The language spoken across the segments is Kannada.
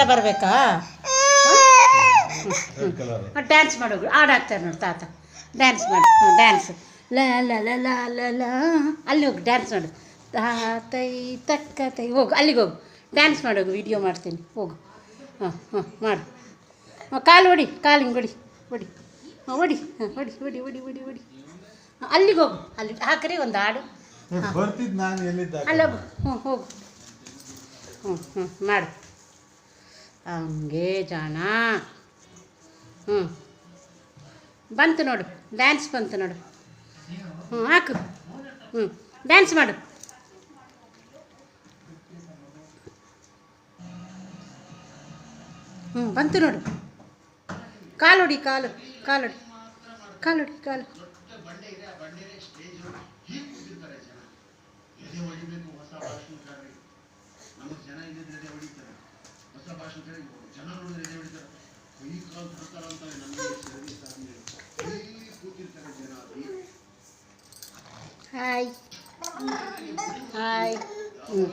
ಥರ ಬರಬೇಕಾ? ಡ್ಯಾನ್ಸ್ ಮಾಡೋದು ಹಾಡಾಗ್ತಾರೆ ನೋಡಿ ತಾತ. ಡ್ಯಾನ್ಸ್ ಮಾಡಿ, ಡ್ಯಾನ್ಸ್ ಲ ಲ ಲ ಲ ಲ ಲ. ಅಲ್ಲಿ ಹೋಗಿ ಡ್ಯಾನ್ಸ್ ಮಾಡು. ತಾತೈ ತಕ್ಕತೈ ಹೋಗು, ಅಲ್ಲಿಗೆ ಹೋಗು ಡ್ಯಾನ್ಸ್ ಮಾಡೋಗು. ವಿಡಿಯೋ ಮಾಡ್ತೀನಿ ಹೋಗು. ಹಾಂ ಹಾಂ ಮಾಡು. ಕಾಲು ಹೊಡಿ, ಕಾಲು ಹಿಂಗೆ ಹೊಡಿ ಹೊಡಿ. ಹಾಂ ಹೊಡಿ, ಹಾಂ ಹೊಡಿ ಹೊಡಿ ಹೊಡಿ ಹೊಡಿ ಹೊಡಿ. ಅಲ್ಲಿಗೆ ಹೋಗು, ಅಲ್ಲಿ ಹಾಕ್ರಿ ಒಂದು ಹಾಡು. ಅಲ್ಲೋಗು, ಹ್ಞೂ ಹೋಗು. ಹ್ಞೂ ಹ್ಞೂ ಮಾಡು ಹಂಗೆ ಜಾಣ. ಹ್ಞೂ ಬಂತು ನೋಡು, ಡ್ಯಾನ್ಸ್ ಬಂತು ನೋಡು. ಹ್ಞೂ ಹಾಕು. ಹ್ಞೂ ಡ್ಯಾನ್ಸ್ ಮಾಡು. ಹ್ಞೂ ಬಂತು ನೋಡು. ಕಾಲು ಹೊಡಿ, ಕಾಲು ಕಾಲು ಹೊಡಿ, ಕಾಲು ಹೊಡಿ, ಕಾಲು. Hi hi. ಹ್ಞೂ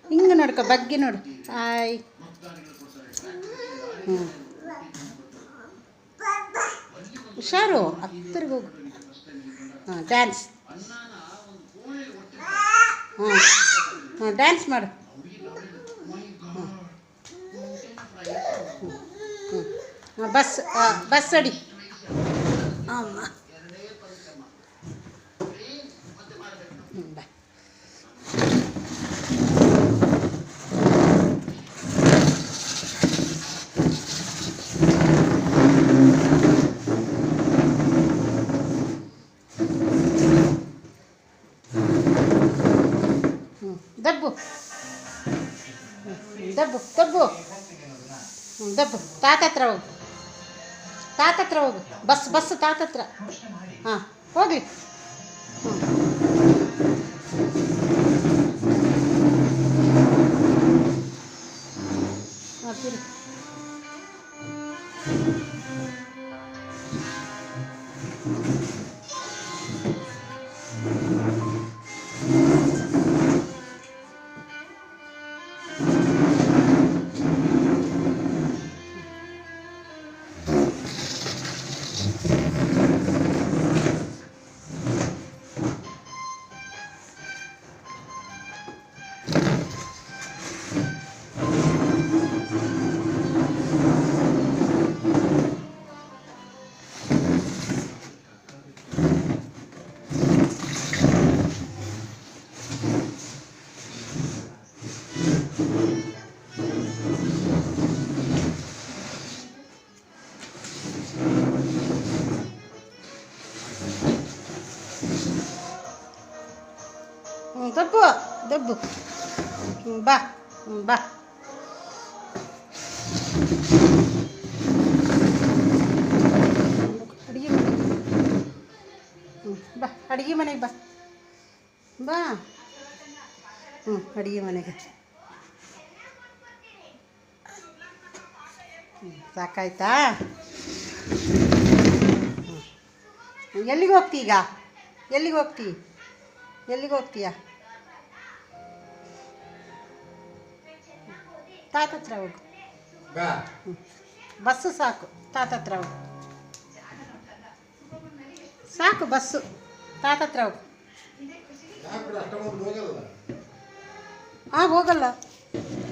ಹಿಂಗೆ ನೋಡ್ಕೊ, ಬಗ್ಗೆ ನೋಡು. ಹಾಯ್. ಹ್ಞೂ ಹುಷಾರು, ಹತ್ತಿರಗೆ ಹೋಗು. ಹಾಂ ಡ್ಯಾನ್ಸ್. ಹಾಂ ಹಾಂ ಡ್ಯಾನ್ಸ್ ಮಾಡು. ಹಾಂ ಬಸ್ ಬಸ್ ಅಡಿ. ಅಮ್ಮ ಬಾ. ದಬ್ಬು ದಬ್ಬು ದಬ್ಬು. ದಬ್ಬು ತಾತ ಹತ್ರ ಹೋಗು, ತಾತ ಹತ್ರ ಹೋಗು. ಬಸ್ ಬಸ್ ತಾತ ಹತ್ರ. ಹಾಂ ಹೋಗಲಿ. ಹಾಂ ತಿರು. ದಬ್ಬು ದಬ್ಬು. ಬಾ ಬಾ. ಅಡುಗೆ ಮನೆ. ಬಾ ಅಡುಗೆ ಮನೆಗೆ ಬಾ ಬಾ. ಅಡುಗೆ ಮನೆಗೆ. ಸಾಕಾಯ್ತಾ? ಎಲ್ಲಿಗೆ ಹೋಗ್ತಿ ಈಗ? ಎಲ್ಲಿಗೆ ಹೋಗ್ತಿ? ಎಲ್ಲಿಗೆ ಹೋಗ್ತೀಯಾ? ತಾತ ಹತ್ರ ಹೋಗು. ಬಸ್ಸು ಸಾಕು, ತಾತ ಹತ್ರ ಹೋಗು. ಸಾಕು ಬಸ್ಸು, ತಾತ ಹತ್ರ ಹೋಗು. ಹಾಂ ಹೋಗಲ್ಲ.